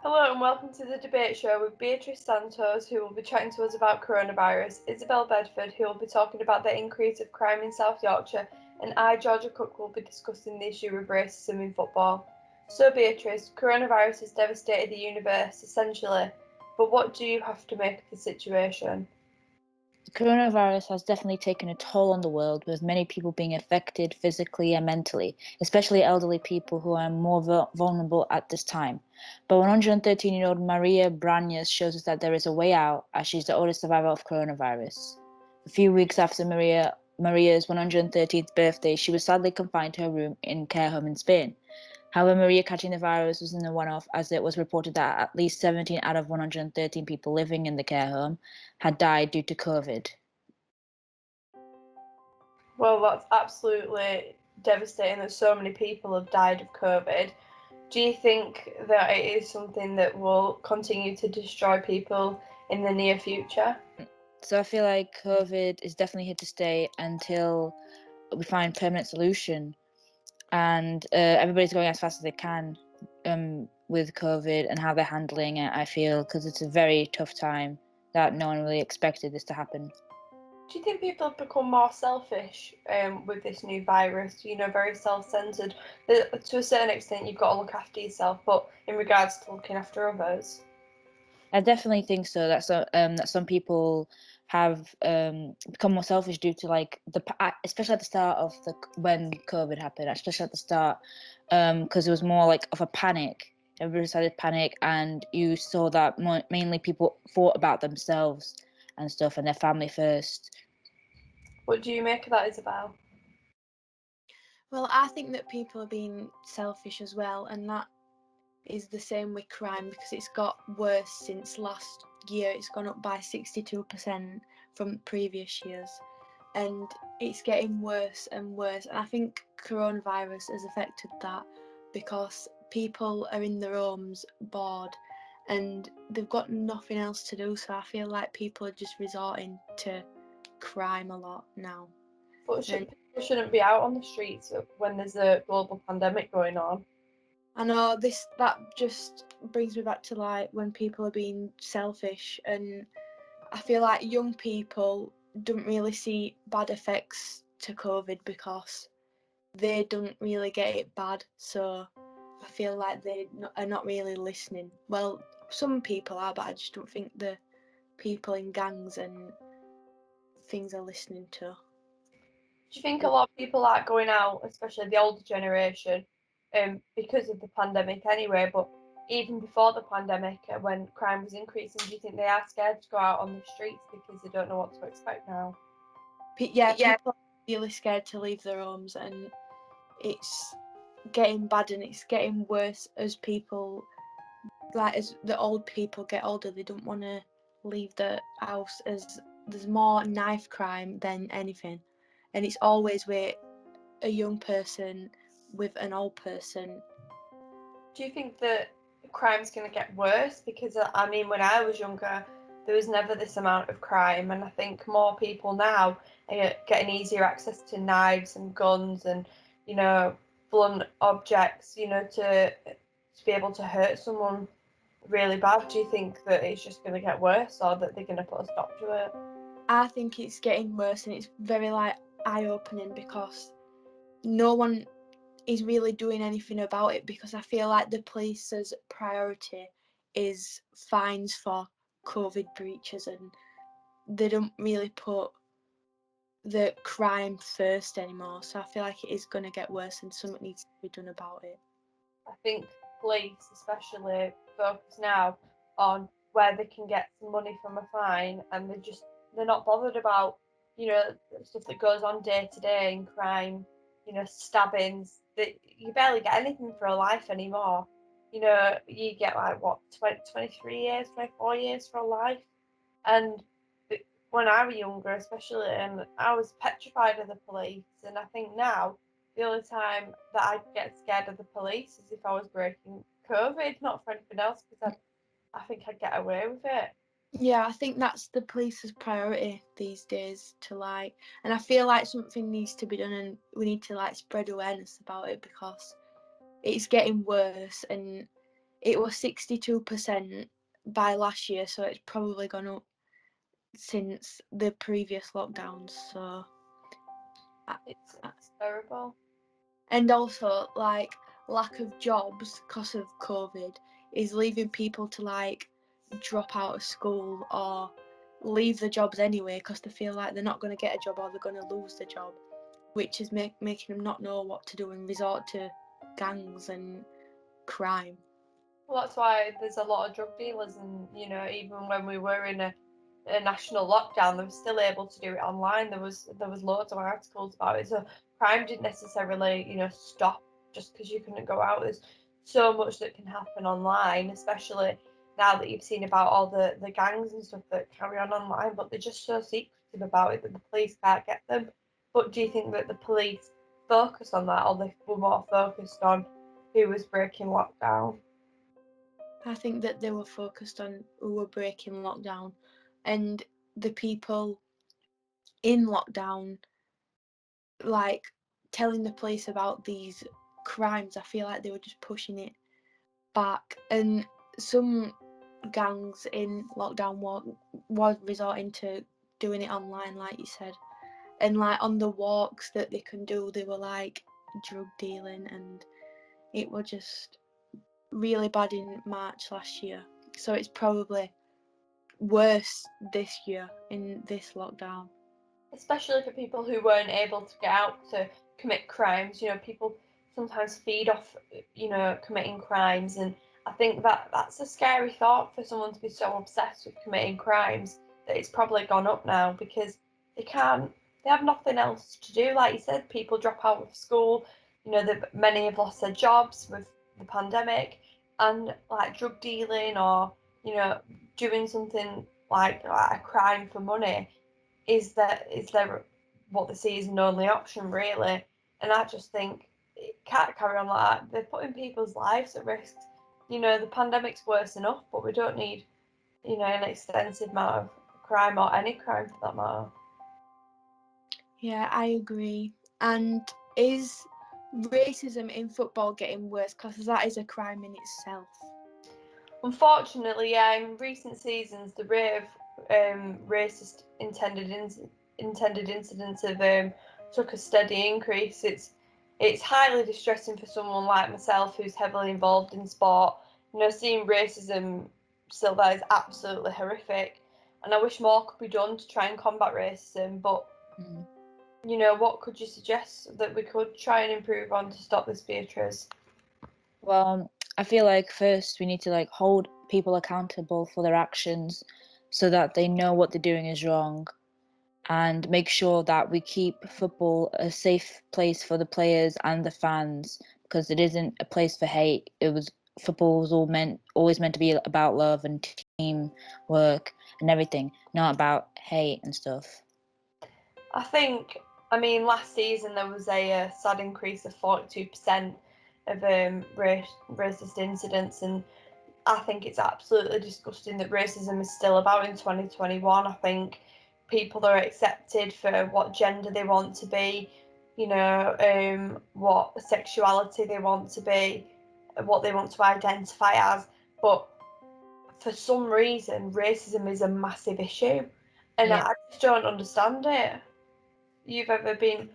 Hello and welcome to the debate show with Beatrice Santos, who will be chatting to us about coronavirus, Isabel Bedford, who will be talking about the increase of crime in South Yorkshire, and I, Georgia Cook, will be discussing the issue of racism in football. So, Beatrice, coronavirus has devastated the universe, essentially, but what do you have to make of the situation? Coronavirus has definitely taken a toll on the world, with many people being affected physically and mentally, especially elderly people who are more vulnerable at this time. But 113-year-old Maria Branyas shows us that there is a way out, as she's the oldest survivor of coronavirus. A few weeks after Maria's 113th birthday, she was sadly confined to her room in care home in Spain. However, Maria catching the virus wasn't a one-off, as it was reported that at least 17 out of 113 people living in the care home had died due to COVID. Well, that's absolutely devastating that so many people have died of COVID. Do you think that it is something that will continue to destroy people in the near future? So I feel like COVID is definitely here to stay until we find permanent solution, and everybody's going as fast as they can with COVID and how they're handling it. I feel because it's a very tough time that no one really expected this to happen. Do you think people have become more selfish with this new virus? Very self-centered. To a certain extent, you've got to look after yourself, but in regards to looking after others, I definitely think so. That some people have become more selfish due to like especially at the start of the when COVID happened, especially at the start, because it was more like of a panic. Everybody started panic, and you saw that mainly people thought about themselves and stuff and their family first. what do you make of that, Isabel? Well, I think that people are being selfish as well, and that is the same with crime because it's got worse since last year. It's gone up by 62% from previous years, and it's getting worse and worse. And I think coronavirus has affected that because people are in their homes bored and they've got nothing else to do. So I feel like people are just resorting to crime a lot now. But people shouldn't be out on the streets when there's a global pandemic going on. I know that just brings me back to like when people are being selfish, and I feel like young people don't really see bad effects to COVID because they don't really get it bad. So I feel like they are not really listening. Well, some people are, but I just don't think the people in gangs and things are listening to. Do you think a lot of people aren't going out, especially the older generation, because of the pandemic anyway? But even before the pandemic, when crime was increasing, do you think they are scared to go out on the streets because they don't know what to expect now? Yeah, people are really scared to leave their homes, and it's getting bad and it's getting worse as people, like as the old people get older, they don't want to leave the house, as there's more knife crime than anything, and it's always with a young person with an old person. Do you think that crime's going to get worse? Because I mean, when I was younger, there was never this amount of crime, and I think more people now are getting easier access to knives and guns and blunt objects, to be able to hurt someone really bad. Do you think that it's just going to get worse, or that they're going to put a stop to it? I think it's getting worse, and it's very like eye-opening because no one is really doing anything about it, because I feel like the police's priority is fines for COVID breaches, and they don't really put the crime first anymore. So I feel like it is going to get worse and something needs to be done about it. I think police especially focus now on where they can get some money from a fine, and they're not bothered about stuff that goes on day to day in crime, stabbings. That you barely get anything for a life anymore. You get like what 23 years, 24 years for a life, and when I was younger, especially, and I was petrified of the police, and I think now the only time that I get scared of the police is if I was breaking COVID, not for anything else, because I think I'd get away with it. Yeah, I think that's the police's priority these days to like, and I feel like something needs to be done, and we need to like spread awareness about it because it's getting worse, and it was 62% by last year, so it's probably gone up since the previous lockdowns. So, It's terrible. and also like lack of jobs because of COVID is leaving people to like drop out of school or leave the jobs anyway because they feel like they're not going to get a job or they're going to lose the job, which is making them not know what to do and resort to gangs and crime. Well, that's why there's a lot of drug dealers, and even when we were in a national lockdown, they were still able to do it online. There was loads of articles about it. So crime didn't necessarily stop just because you couldn't go out. There's so much that can happen online, especially now that you've seen about all the gangs and stuff that carry on online, but they're just so secretive about it that the police can't get them. But do you think that the police focus on that, or they were more focused on who was breaking lockdown? I think that they were focused on who were breaking lockdown, and the people in lockdown like telling the police about these crimes. I feel like they were just pushing it back, and some gangs in lockdown were resorting to doing it online, like you said, and like on the walks that they can do, they were like drug dealing, and it was just really bad in March last year. So it's probably worse this year in this lockdown. Especially for people who weren't able to get out to commit crimes. People sometimes feed off, committing crimes, and I think that that's a scary thought for someone to be so obsessed with committing crimes that it's probably gone up now because they can't, they have nothing else to do. Like you said, people drop out of school. Many have lost their jobs with the pandemic, and like drug dealing or doing something like a crime for money is there what they see as an only option really. And I just think it can't carry on like that. They're putting people's lives at risk. The pandemic's worse enough, but we don't need an extensive amount of crime, or any crime for that matter. Yeah, I agree. And is racism in football getting worse? Because that is a crime in itself. Unfortunately, yeah, in recent seasons the rate of racist intended incidents have took a steady increase. It's highly distressing for someone like myself who's heavily involved in sport. Seeing racism still there is absolutely horrific, and I wish more could be done to try and combat racism. But Mm. what could you suggest that we could try and improve on to stop this, Beatrice? Well, I feel like first we need to like hold people accountable for their actions so that they know what they're doing is wrong, and make sure that we keep football a safe place for the players and the fans, because it isn't a place for hate. Football was always meant to be about love and team work and everything, not about hate and stuff. I think, last season there was a sad increase of 42% of racist incidents, and I think it's absolutely disgusting that racism is still about in 2021. I think people are accepted for what gender they want to be, what sexuality they want to be, what they want to identify as, but for some reason, racism is a massive issue, and Yeah. I just don't understand it. You've ever been,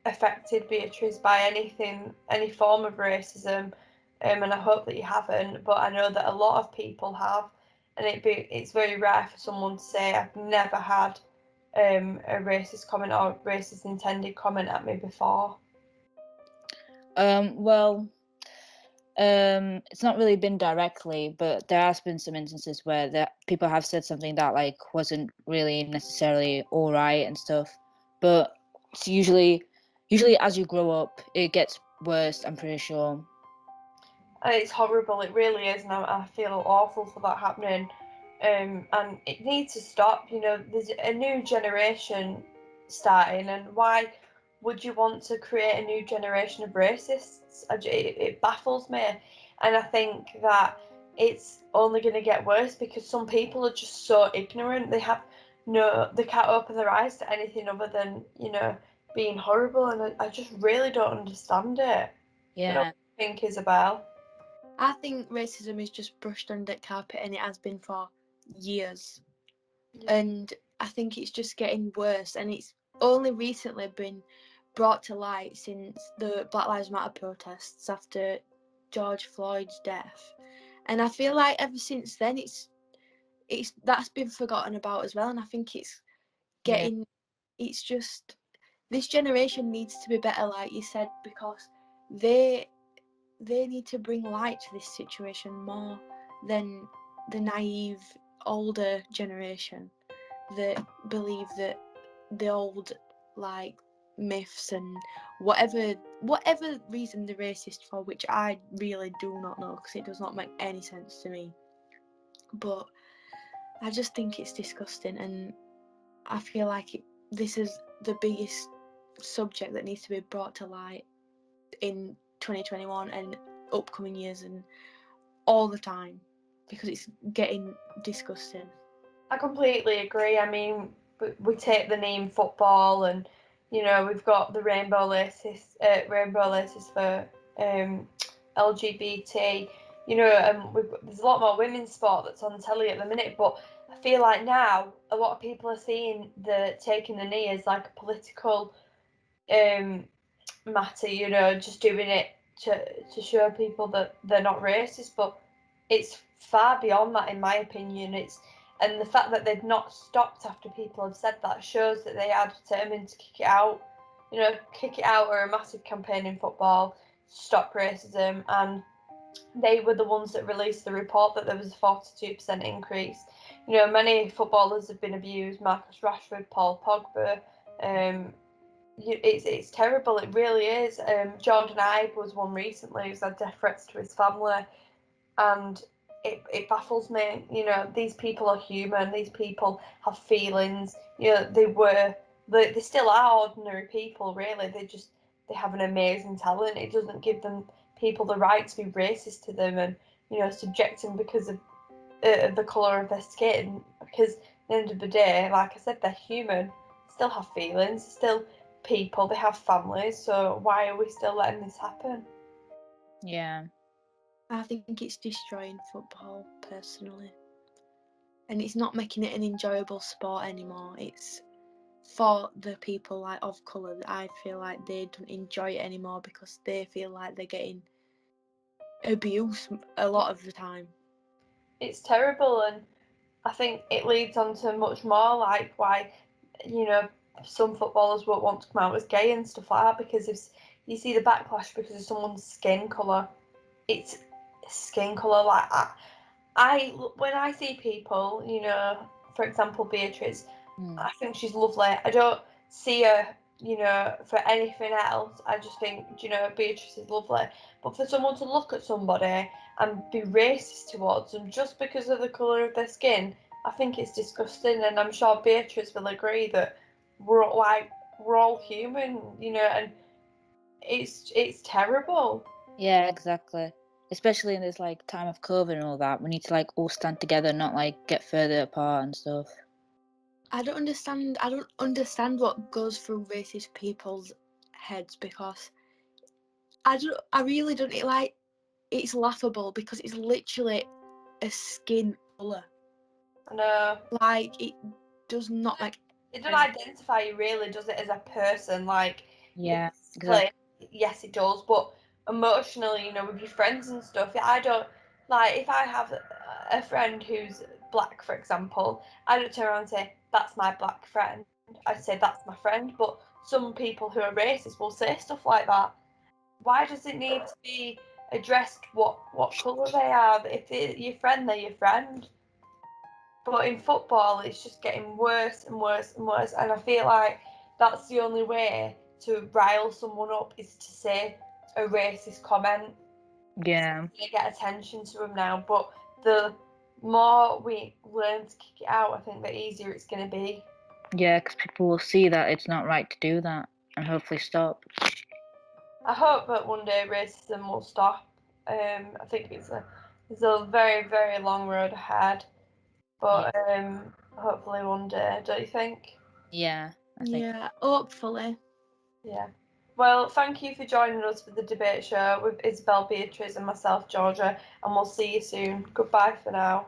affected, Beatrice, by anything, any form of racism, and I hope that you haven't. But I know that a lot of people have, and it's very rare for someone to say, "I've never had a racist comment or racist intended comment at me before." Well, it's not really been directly, but there has been some instances where people have said something that like wasn't really necessarily all right and stuff. But it's usually as you grow up, it gets worse. I'm pretty sure. And it's horrible. It really is, and I feel awful for that happening. And it needs to stop. There's a new generation starting, and why would you want to create a new generation of racists? It baffles me, and I think that it's only going to get worse because some people are just so ignorant. They can't open their eyes to anything other than, being horrible. And I just really don't understand it. I don't know Yeah. what you think, Isabel. I think racism is just brushed under the carpet, and it has been for years. Yeah. And I think it's just getting worse, and it's only recently been brought to light since the Black Lives Matter protests after George Floyd's death. And I feel like ever since then it's that's been forgotten about as well. And I think it's getting it's just this generation needs to be better, like you said, because they need to bring light to this situation more than the naive older generation that believe that the old like myths and whatever reason they're racist for, which I really do not know because it does not make any sense to me. But I just think it's disgusting, and I feel like this is the biggest subject that needs to be brought to light in 2021 and upcoming years and all the time, because it's getting disgusting. I completely agree. I mean, we take the name football, and we've got the rainbow laces for LGBT. There's a lot more women's sport that's on telly at the minute, but I feel like now a lot of people are seeing the taking the knee as like a political matter. Just doing it to show people that they're not racist, but it's far beyond that, in my opinion. And the fact that they've not stopped after people have said that shows that they are determined to kick it out. Kick it out, or a massive campaign in football to stop racism. And they were the ones that released the report that there was a 42% increase. Many footballers have been abused: Marcus Rashford, Paul Pogba. It's terrible. It really is. Jordan Ibe was one recently who's had death threats to his family, and it baffles me. These people are human. These people have feelings. They still are ordinary people. Really, they have an amazing talent. It doesn't give them people the right to be racist to them and subject them because of the colour of their skin. Because at the end of the day, like I said, they're human. They still have feelings. They're still people. They have families. So why are we still letting this happen? Yeah. I think it's destroying football personally, and it's not making it an enjoyable sport anymore. It's for the people like of colour that I feel like they don't enjoy it anymore because they feel like they're getting abuse a lot of the time. It's terrible, and I think it leads on to much more, like why some footballers won't want to come out as gay and stuff like that, because if you see the backlash because of someone's skin colour. It's skin colour. Like when I see people, for example Beatrice, I think she's lovely. I don't see her, for anything else. I just think, Beatrice is lovely. But for someone to look at somebody and be racist towards them just because of the colour of their skin, I think it's disgusting. And I'm sure Beatrice will agree that we're all human, and it's terrible. Yeah, exactly. Especially in this like time of COVID and all that, we need to like all stand together, not like get further apart and stuff. I don't understand what goes through racist people's heads, because I really don't. It's laughable because it's literally a skin colour. I know. Like, it does not make It doesn't identify you really, does it, as a person? Like, Yeah, physically, exactly. yes, it does, but emotionally, with your friends and stuff, I don't, like, if I have a friend who's black, for example, I don't turn around and say, that's my black friend. I say, that's my friend, but some people who are racist will say stuff like that. Why does it need to be addressed what colour they are? If they're your friend, they're your friend. But in football, it's just getting worse and worse and worse. And I feel like that's the only way to rile someone up, is to say a racist comment. Yeah. To get attention to them now. But the more we learn to kick it out, I think the easier it's going to be. Yeah, because people will see that it's not right to do that and hopefully stop. I hope that one day racism will stop. I think it's a There's a very, very long road ahead, but hopefully one day, don't you think? Yeah, I think. Yeah, hopefully. Yeah. Well, thank you for joining us for the debate show with Isabel, Beatrice, and myself, Georgia, and we'll see you soon. Goodbye for now.